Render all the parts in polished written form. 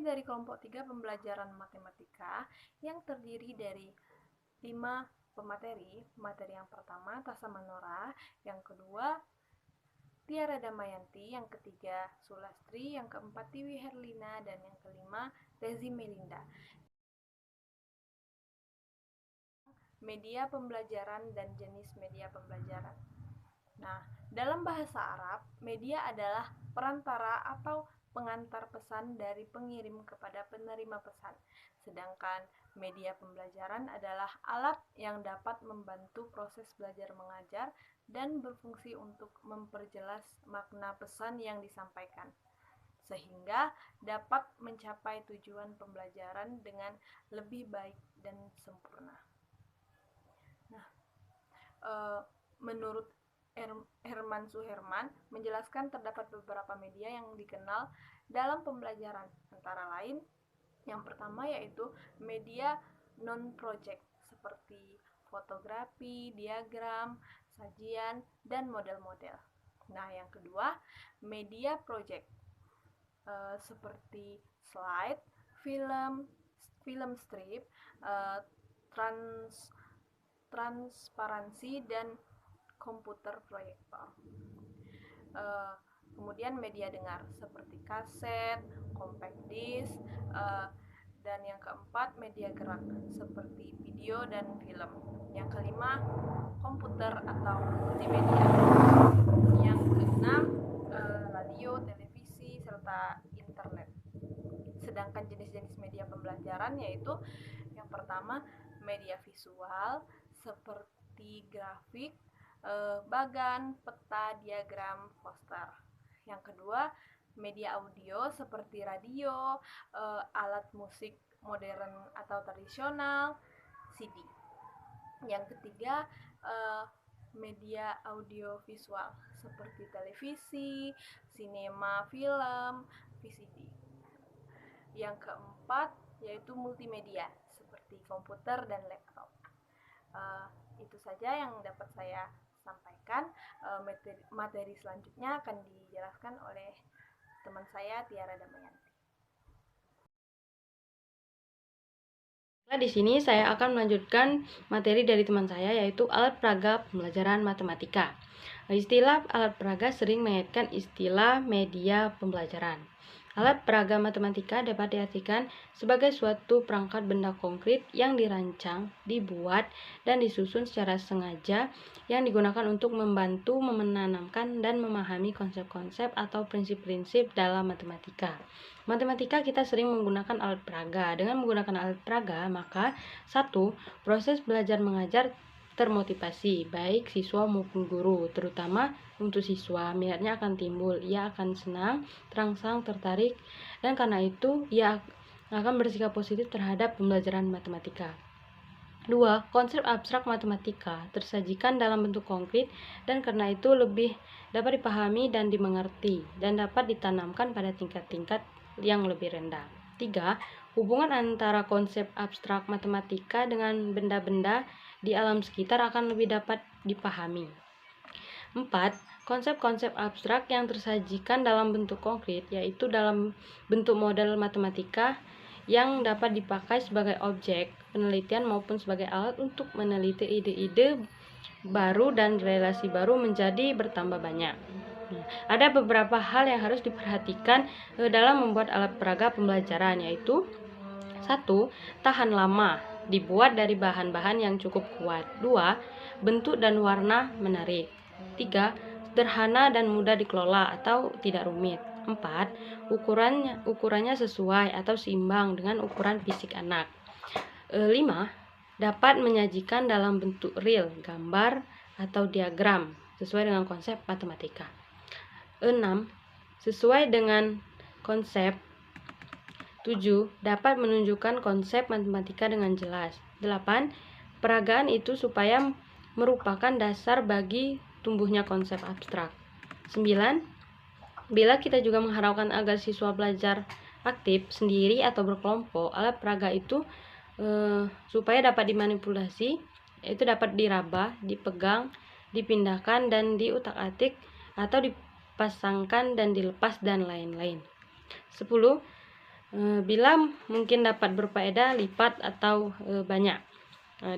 dari kelompok 3 pembelajaran matematika yang terdiri dari 5 pemateri. Materi yang pertama Tasa Manora, yang kedua Tiara Damayanti, yang ketiga Sulastri, yang keempat Tiwi Herlina, dan yang kelima Rezi Melinda. Media pembelajaran dan jenis media pembelajaran. Nah, dalam bahasa Arab, media adalah perantara atau pengantar pesan dari pengirim kepada penerima pesan. Sedangkan media pembelajaran adalah alat yang dapat membantu proses belajar mengajar dan berfungsi untuk memperjelas makna pesan yang disampaikan, sehingga dapat mencapai tujuan pembelajaran dengan lebih baik dan sempurna. Nah, menurut Herman Suherman menjelaskan terdapat beberapa media yang dikenal dalam pembelajaran, antara lain yang pertama yaitu media non-project seperti fotografi, diagram, sajian, dan model-model. Nah, yang kedua media project seperti slide, film strip, transparansi, dan komputer proyektor. Kemudian media dengar seperti kaset, compact disc, dan yang keempat media gerak seperti video dan film. Yang kelima komputer atau multimedia. Yang keenam radio, televisi, serta internet. Sedangkan jenis-jenis media pembelajaran yaitu yang pertama media visual seperti grafik, bagan, peta, diagram, poster. Yang kedua, media audio seperti radio, alat musik modern atau tradisional, CD. Yang ketiga, media audio visual seperti televisi, sinema, film, VCD. Yang keempat yaitu multimedia seperti komputer dan laptop. Itu saja yang dapat saya sampaikan. Materi selanjutnya akan dijelaskan oleh teman saya Tiara Damayanti. Di sini saya akan melanjutkan materi dari teman saya, yaitu alat peraga pembelajaran matematika. Istilah alat peraga sering mengaitkan istilah media pembelajaran. Alat peraga matematika dapat diartikan sebagai suatu perangkat benda konkret yang dirancang, dibuat, dan disusun secara sengaja yang digunakan untuk membantu menanamkan dan memahami konsep-konsep atau prinsip-prinsip dalam matematika. Matematika kita sering menggunakan alat peraga. Dengan menggunakan alat peraga, maka 1. Proses belajar mengajar termotivasi, baik siswa maupun guru, terutama untuk siswa, minatnya akan timbul, ia akan senang, terangsang, tertarik, dan karena itu ia akan bersikap positif terhadap pembelajaran matematika. 2. Konsep abstrak matematika tersajikan dalam bentuk konkret dan karena itu lebih dapat dipahami dan dimengerti dan dapat ditanamkan pada tingkat-tingkat yang lebih rendah. 3. Hubungan antara konsep abstrak matematika dengan benda-benda di alam sekitar akan lebih dapat dipahami. 4. Konsep-konsep abstrak yang tersajikan dalam bentuk konkret, yaitu dalam bentuk model matematika yang dapat dipakai sebagai objek penelitian maupun sebagai alat untuk meneliti ide-ide baru dan relasi baru menjadi bertambah banyak. Ada beberapa hal yang harus diperhatikan dalam membuat alat peraga pembelajaran, yaitu 1. Tahan lama, dibuat dari bahan-bahan yang cukup kuat. 2. Bentuk dan warna menarik. 3. Sederhana dan mudah dikelola atau tidak rumit. 4. Ukurannya sesuai atau seimbang dengan ukuran fisik anak. 5. Dapat menyajikan dalam bentuk real, gambar, atau diagram sesuai dengan konsep matematika. 6. Sesuai dengan konsep. 7. Dapat menunjukkan konsep matematika dengan jelas. 8. Peragaan itu supaya merupakan dasar bagi tumbuhnya konsep abstrak. 9. Bila kita juga mengharapkan agar siswa belajar aktif sendiri atau berkelompok, alat peraga itu supaya dapat dimanipulasi, itu dapat diraba, dipegang, dipindahkan, dan diutak-atik atau dipasangkan dan dilepas dan lain-lain. 10. bila mungkin dapat berfaedah lipat atau banyak.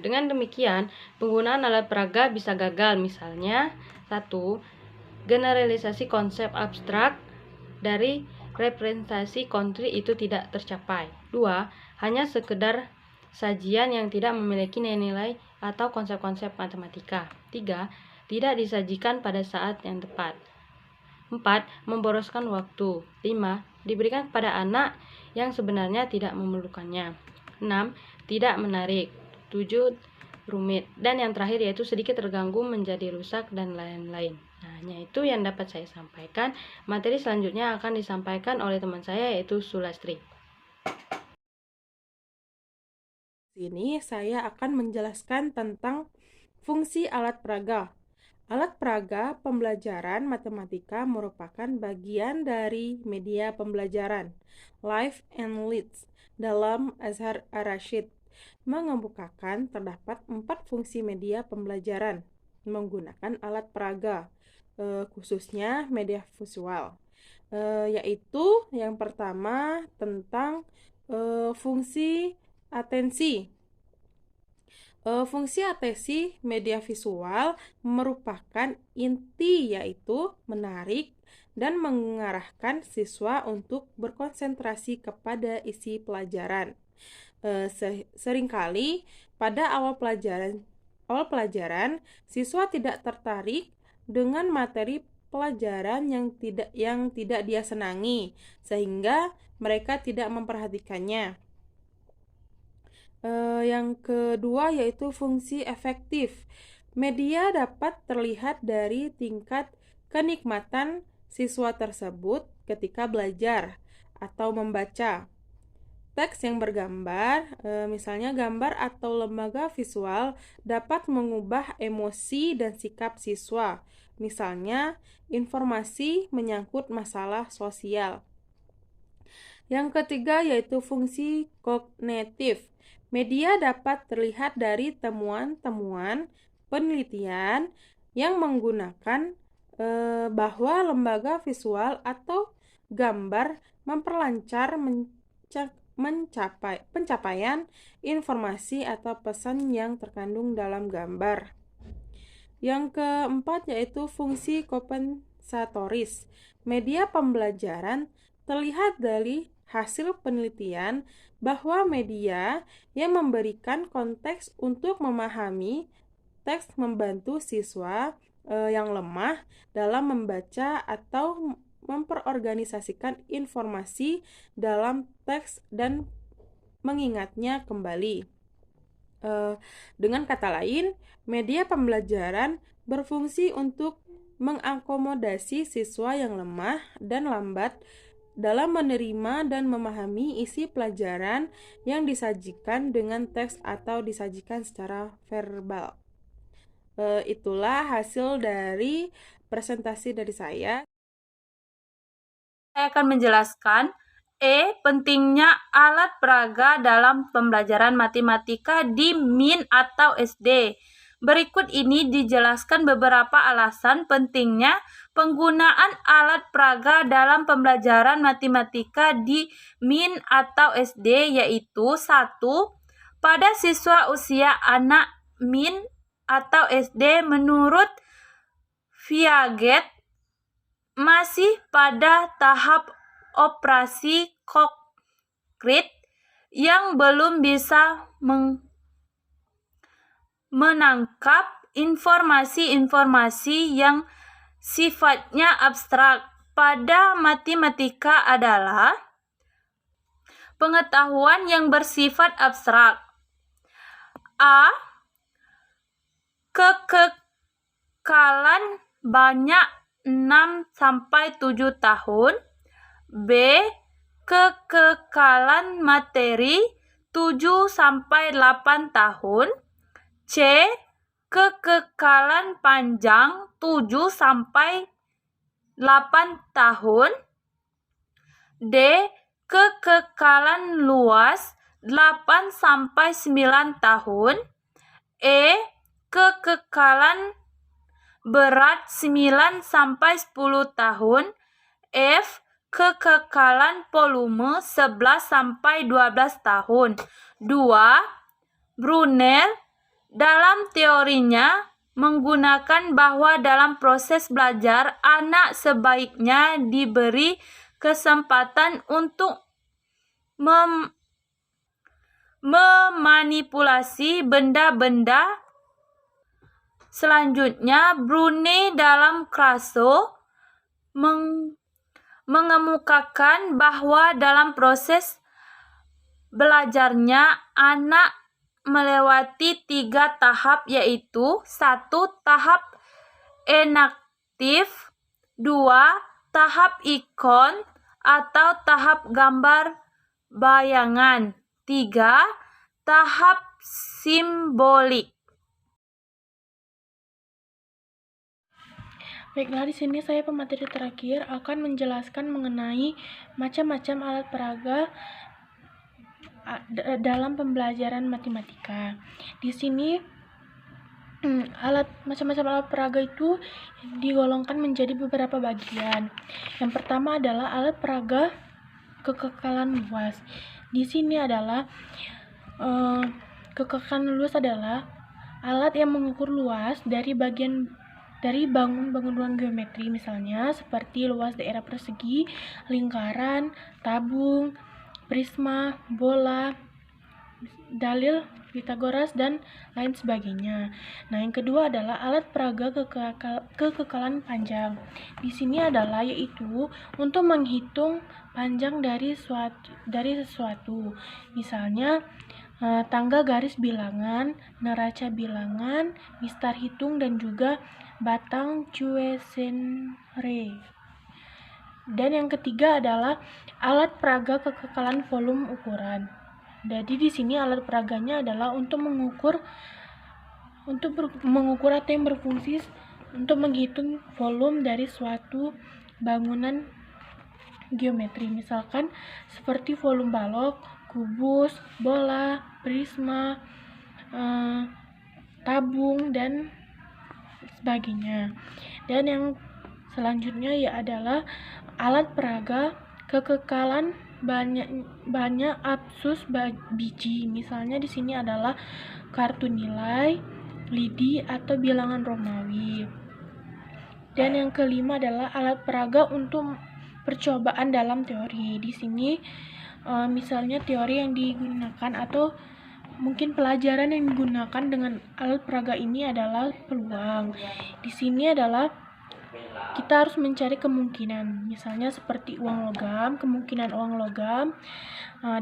Dengan demikian, penggunaan alat peraga bisa gagal, misalnya 1. Generalisasi konsep abstrak dari representasi konkret itu tidak tercapai. 2. Hanya sekedar sajian yang tidak memiliki nilai-nilai atau konsep-konsep matematika. 3. Tidak disajikan pada saat yang tepat. 4. Memboroskan waktu. 5. Diberikan kepada anak yang sebenarnya tidak memerlukannya. 6. Tidak menarik. 7. Rumit. Dan yang terakhir yaitu sedikit terganggu, menjadi rusak, dan lain-lain. Nah, itu yang dapat saya sampaikan. Materi selanjutnya akan disampaikan oleh teman saya yaitu Sulastri. Sini saya akan menjelaskan tentang fungsi alat peraga. Alat peraga pembelajaran matematika merupakan bagian dari media pembelajaran Life and Leads dalam Azhar Ar-Rasyid mengemukakan terdapat 4 fungsi media pembelajaran menggunakan alat peraga, khususnya media visual, yaitu yang pertama tentang fungsi atensi. Fungsi atensi media visual merupakan inti, yaitu menarik dan mengarahkan siswa untuk berkonsentrasi kepada isi pelajaran. Seringkali pada awal pelajaran siswa tidak tertarik dengan materi pelajaran yang tidak dia senangi, sehingga mereka tidak memperhatikannya. Yang kedua yaitu fungsi efektif. Media dapat terlihat dari tingkat kenikmatan siswa tersebut ketika belajar atau membaca. Teks yang bergambar, misalnya gambar atau lembaga visual, dapat mengubah emosi dan sikap siswa. Misalnya, informasi menyangkut masalah sosial. Yang ketiga yaitu fungsi kognitif. Media dapat terlihat dari temuan-temuan penelitian yang menggunakan bahwa lembaga visual atau gambar memperlancar pencapaian informasi atau pesan yang terkandung dalam gambar. Yang keempat yaitu fungsi kompensatoris. Media pembelajaran terlihat dari hasil penelitian bahwa media yang memberikan konteks untuk memahami teks membantu siswa yang lemah dalam membaca atau memperorganisasikan informasi dalam teks dan mengingatnya kembali. Dengan kata lain, media pembelajaran berfungsi untuk mengakomodasi siswa yang lemah dan lambat dalam menerima dan memahami isi pelajaran yang disajikan dengan teks atau disajikan secara verbal. Itulah hasil dari presentasi dari saya. Saya akan menjelaskan pentingnya alat peraga dalam pembelajaran matematika di MIN atau SD. Berikut ini dijelaskan beberapa alasan pentingnya penggunaan alat peraga dalam pembelajaran matematika di MIN atau SD, yaitu 1. Pada siswa usia anak MIN atau SD menurut Piaget masih pada tahap operasi konkret yang belum bisa menangkap informasi-informasi yang sifatnya abstrak. Pada matematika adalah pengetahuan yang bersifat abstrak. A. Kekekalan banyak 6-7 tahun. B. Kekekalan materi 7-8 tahun. C. Kekekalan panjang 7-8 tahun. D. Kekekalan luas 8-9 tahun. E. Kekekalan berat 9-10 tahun. F. kekekalan volume 11-12 tahun. 2. Brunel dalam teorinya menggunakan bahwa dalam proses belajar anak sebaiknya diberi kesempatan untuk memanipulasi benda-benda. Selanjutnya, Brunel dalam Crasso mengemukakan bahwa dalam proses belajarnya anak melewati 3 tahap, yaitu 1. Tahap enaktif, 2. Tahap ikon atau tahap gambar bayangan, 3. Tahap simbolik. Baiklah, di sini saya pemateri terakhir akan menjelaskan mengenai macam-macam alat peraga dalam pembelajaran matematika. Di sini macam-macam alat peraga itu digolongkan menjadi beberapa bagian. Yang pertama adalah alat peraga kekekalan luas. Di sini adalah kekekalan luas adalah alat yang mengukur luas dari bangun-bangunan geometri, misalnya seperti luas daerah persegi, lingkaran, tabung, prisma, bola, dalil Pythagoras, dan lain sebagainya. Nah, yang kedua adalah alat peraga kekekalan panjang. Di sini adalah yaitu untuk menghitung panjang dari sesuatu. Misalnya tangga garis bilangan, neraca bilangan, mistar hitung, dan juga batang Cuecenre. Dan yang ketiga adalah alat peraga kekekalan volume ukuran. Jadi di sini alat peraganya adalah untuk mengukur atau yang berfungsi untuk menghitung volume dari suatu bangunan geometri. Misalkan seperti volume balok, kubus, bola, prisma, tabung, dan sebagainya. Dan yang selanjutnya adalah alat peraga kekekalan banyak absus biji. Misalnya di sini adalah kartu nilai, lidi, atau bilangan Romawi. Dan yang kelima adalah alat peraga untuk percobaan dalam teori. Di sini misalnya teori yang digunakan atau mungkin pelajaran yang digunakan dengan alat peraga ini adalah peluang. Di sini adalah kita harus mencari kemungkinan, misalnya seperti uang logam, kemungkinan uang logam,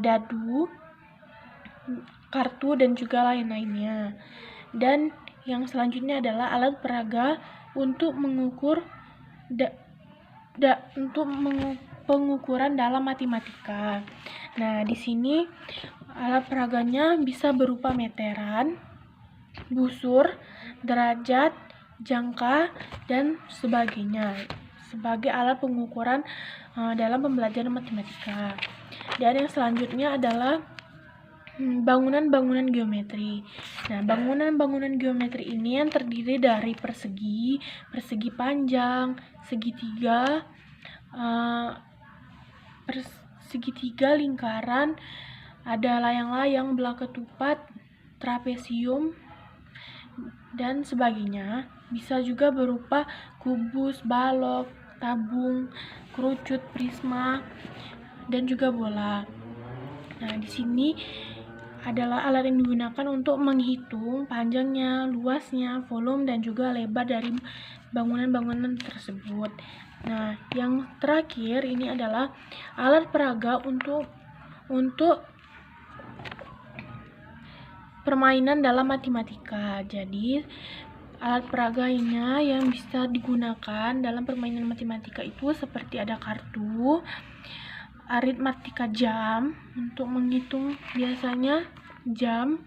dadu, kartu, dan juga lain-lainnya. Dan yang selanjutnya adalah alat peraga untuk mengukur pengukuran dalam matematika. Nah, di sini alat peraganya bisa berupa meteran, busur, derajat, jangka, dan sebagainya sebagai alat pengukuran dalam pembelajaran matematika. Dan yang selanjutnya adalah bangunan-bangunan geometri. Nah, bangunan-bangunan geometri ini yang terdiri dari persegi panjang, segitiga, lingkaran, ada layang-layang, belah ketupat, trapesium, dan sebagainya. Bisa juga berupa kubus, balok, tabung, kerucut, prisma, dan juga bola. Nah, di sini adalah alat yang digunakan untuk menghitung panjangnya, luasnya, volume, dan juga lebar dari bangunan-bangunan tersebut. Nah, yang terakhir ini adalah alat peraga untuk permainan dalam matematika. Jadi, alat peraganya yang bisa digunakan dalam permainan matematika itu seperti ada kartu, aritmatika jam untuk menghitung biasanya jam,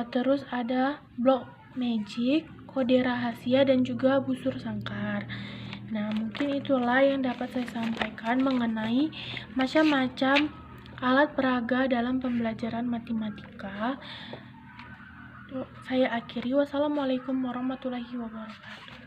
terus ada blok magic, kode rahasia, dan juga busur sangkar. Nah, mungkin itulah yang dapat saya sampaikan mengenai macam-macam alat peraga dalam pembelajaran matematika. Saya akhiri. Wassalamualaikum warahmatullahi wabarakatuh.